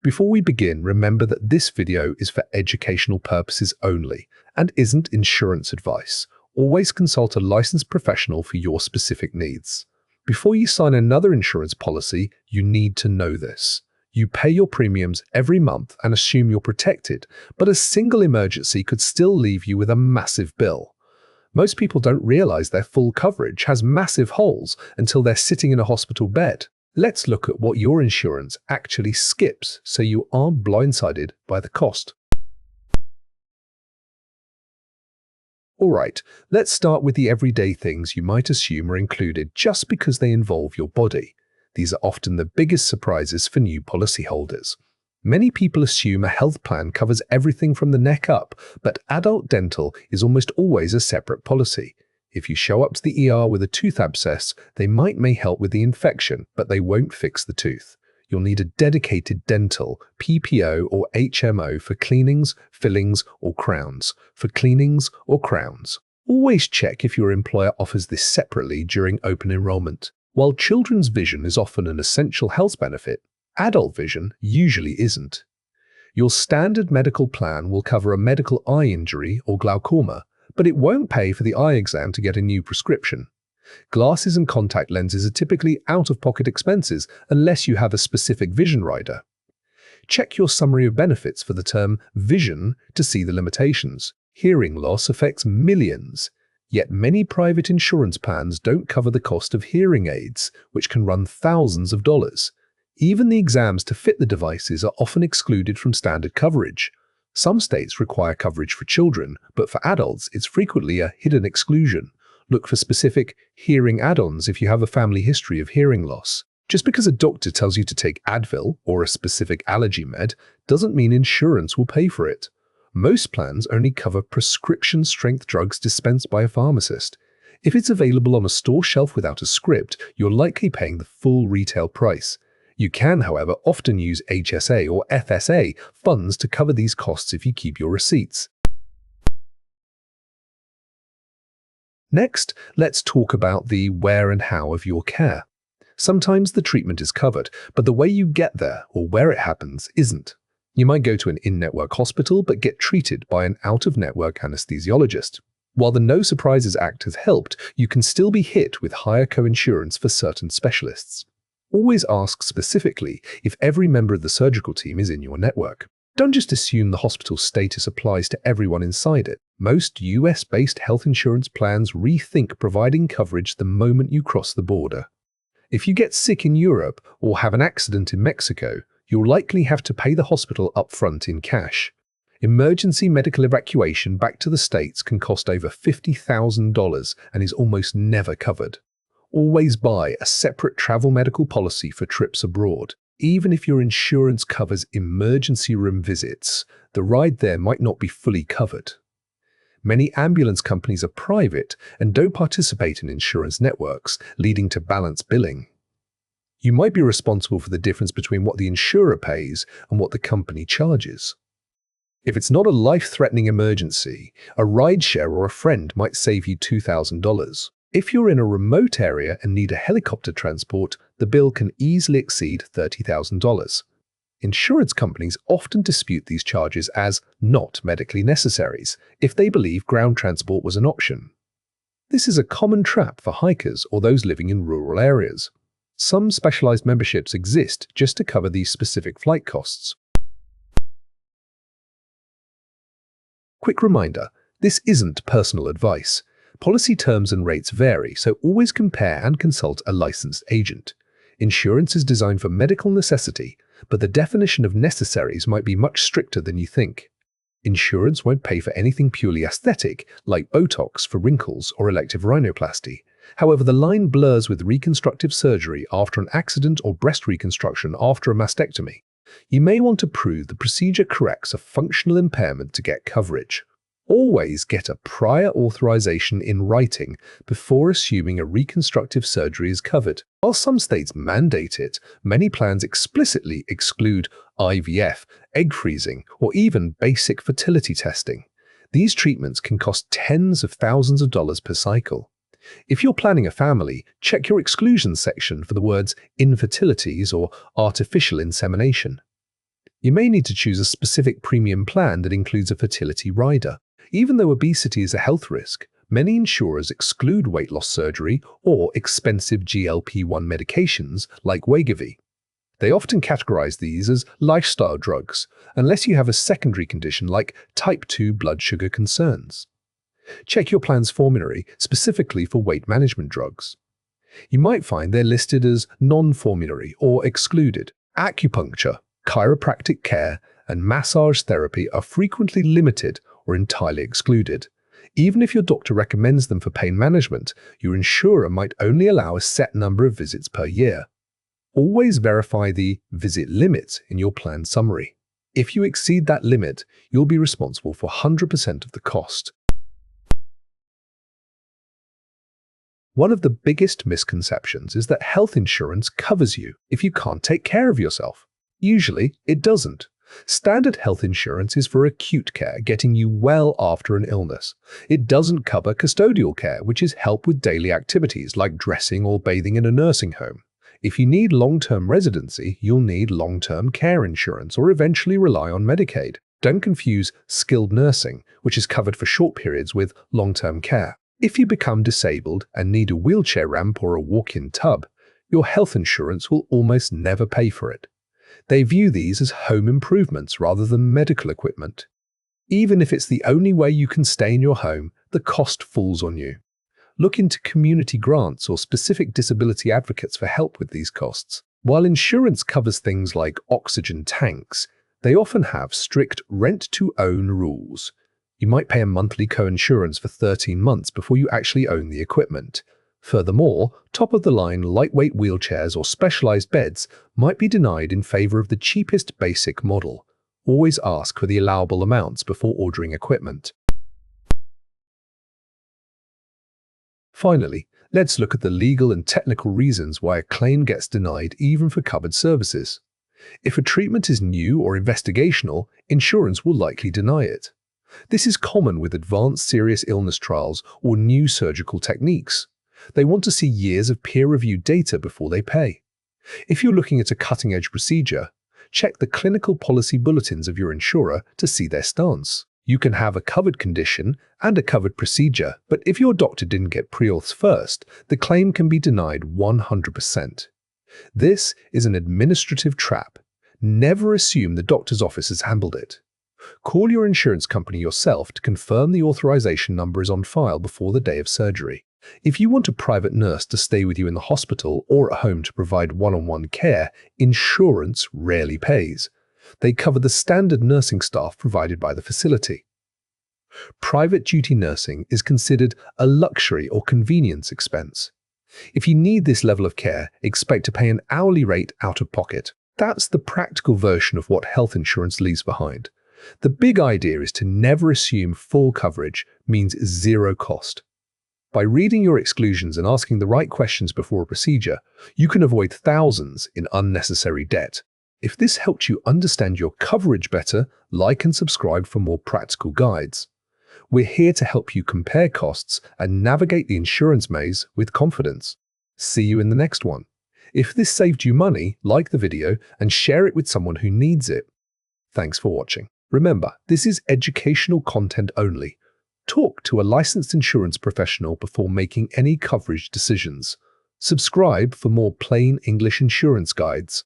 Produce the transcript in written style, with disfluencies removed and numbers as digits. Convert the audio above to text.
Before we begin, remember that this video is for educational purposes only and isn't insurance advice. Always consult a licensed professional for your specific needs. Before you sign another insurance policy, you need to know this. You pay your premiums every month and assume you're protected, but a single emergency could still leave you with a massive bill. Most people don't realize their full coverage has massive holes until they're sitting in a hospital bed. Let's look at what your insurance actually skips so you aren't blindsided by the cost. Alright, let's start with the everyday things you might assume are included just because they involve your body. These are often the biggest surprises for new policyholders. Many people assume a health plan covers everything from the neck up, but adult dental is almost always a separate policy. If you show up to the ER with a tooth abscess, they may help with the infection, but they won't fix the tooth. You'll need a dedicated dental, PPO or HMO for cleanings, fillings, or crowns. Always check if your employer offers this separately during open enrollment. While children's vision is often an essential health benefit, adult vision usually isn't. Your standard medical plan will cover a medical eye injury or glaucoma, but it won't pay for the eye exam to get a new prescription. Glasses and contact lenses are typically out-of-pocket expenses unless you have a specific vision rider. Check your summary of benefits for the term vision to see the limitations. Hearing loss affects millions, yet many private insurance plans don't cover the cost of hearing aids, which can run thousands of dollars. Even the exams to fit the devices are often excluded from standard coverage. Some states require coverage for children, but for adults it's frequently a hidden exclusion. Look for specific hearing add-ons if you have a family history of hearing loss. Just because a doctor tells you to take Advil or a specific allergy med doesn't mean insurance will pay for it. Most plans only cover prescription-strength drugs dispensed by a pharmacist. If it's available on a store shelf without a script, you're likely paying the full retail price. You can, however, often use HSA or FSA funds to cover these costs if you keep your receipts. Next, let's talk about the where and how of your care. Sometimes the treatment is covered, but the way you get there or where it happens isn't. You might go to an in-network hospital but get treated by an out-of-network anesthesiologist. While the No Surprises Act has helped, you can still be hit with higher coinsurance for certain specialists. Always ask specifically if every member of the surgical team is in your network. Don't just assume the hospital status applies to everyone inside it. Most US-based health insurance plans rethink providing coverage the moment you cross the border. If you get sick in Europe or have an accident in Mexico, you'll likely have to pay the hospital upfront in cash. Emergency medical evacuation back to the States can cost over $50,000 and is almost never covered. Always buy a separate travel medical policy for trips abroad. Even if your insurance covers emergency room visits, the ride there might not be fully covered. Many ambulance companies are private and don't participate in insurance networks, leading to balanced billing. You might be responsible for the difference between what the insurer pays and what the company charges. If it's not a life-threatening emergency, a rideshare or a friend might save you $2,000. If you're in a remote area and need a helicopter transport, the bill can easily exceed $30,000. Insurance companies often dispute these charges as not medically necessaries if they believe ground transport was an option. This is a common trap for hikers or those living in rural areas. Some specialized memberships exist just to cover these specific flight costs. Quick reminder, this isn't personal advice. Policy terms and rates vary, so always compare and consult a licensed agent. Insurance is designed for medical necessity, but the definition of necessaries might be much stricter than you think. Insurance won't pay for anything purely aesthetic, like Botox for wrinkles or elective rhinoplasty. However, the line blurs with reconstructive surgery after an accident or breast reconstruction after a mastectomy. You may want to prove the procedure corrects a functional impairment to get coverage. Always get a prior authorization in writing before assuming a reconstructive surgery is covered. While some states mandate it, many plans explicitly exclude IVF, egg freezing, or even basic fertility testing. These treatments can cost tens of thousands of dollars per cycle. If you're planning a family, check your exclusions section for the words infertilities or artificial insemination. You may need to choose a specific premium plan that includes a fertility rider. Even though obesity is a health risk, many insurers exclude weight loss surgery or expensive GLP-1 medications like Wegovy. They often categorize these as lifestyle drugs, unless you have a secondary condition like type 2 blood sugar concerns. Check your plan's formulary specifically for weight management drugs. You might find they're listed as non-formulary or excluded. Acupuncture, chiropractic care, and massage therapy are frequently limited or entirely excluded. Even if your doctor recommends them for pain management, your insurer might only allow a set number of visits per year. Always verify the visit limit in your plan summary. If you exceed that limit, you'll be responsible for 100% of the cost. One of the biggest misconceptions is that health insurance covers you if you can't take care of yourself. Usually, it doesn't. Standard health insurance is for acute care, getting you well after an illness. It doesn't cover custodial care, which is help with daily activities like dressing or bathing in a nursing home. If you need long-term residency, you'll need long-term care insurance or eventually rely on Medicaid. Don't confuse skilled nursing, which is covered for short periods, with long-term care. If you become disabled and need a wheelchair ramp or a walk-in tub, your health insurance will almost never pay for it. They view these as home improvements rather than medical equipment. Even if it's the only way you can stay in your home, the cost falls on you. Look into community grants or specific disability advocates for help with these costs. While insurance covers things like oxygen tanks, they often have strict rent-to-own rules. You might pay a monthly co-insurance for 13 months before you actually own the equipment. Furthermore, top-of-the-line lightweight wheelchairs or specialized beds might be denied in favor of the cheapest basic model. Always ask for the allowable amounts before ordering equipment. Finally, let's look at the legal and technical reasons why a claim gets denied even for covered services. If a treatment is new or investigational, insurance will likely deny it. This is common with advanced serious illness trials or new surgical techniques. They want to see years of peer-reviewed data before they pay. If you're looking at a cutting-edge procedure, check the clinical policy bulletins of your insurer to see their stance. You can have a covered condition and a covered procedure, but if your doctor didn't get pre-auths first, the claim can be denied 100%. This is an administrative trap. Never assume the doctor's office has handled it. Call your insurance company yourself to confirm the authorization number is on file before the day of surgery. If you want a private nurse to stay with you in the hospital or at home to provide one-on-one care, insurance rarely pays. They cover the standard nursing staff provided by the facility. Private duty nursing is considered a luxury or convenience expense. If you need this level of care, expect to pay an hourly rate out of pocket. That's the practical version of what health insurance leaves behind. The big idea is to never assume full coverage means zero cost. By reading your exclusions and asking the right questions before a procedure, you can avoid thousands in unnecessary debt. If this helped you understand your coverage better, like and subscribe for more practical guides. We're here to help you compare costs and navigate the insurance maze with confidence. See you in the next one. If this saved you money, like the video and share it with someone who needs it. Thanks for watching. Remember, this is educational content only. Talk to a licensed insurance professional before making any coverage decisions. Subscribe for more plain English insurance guides.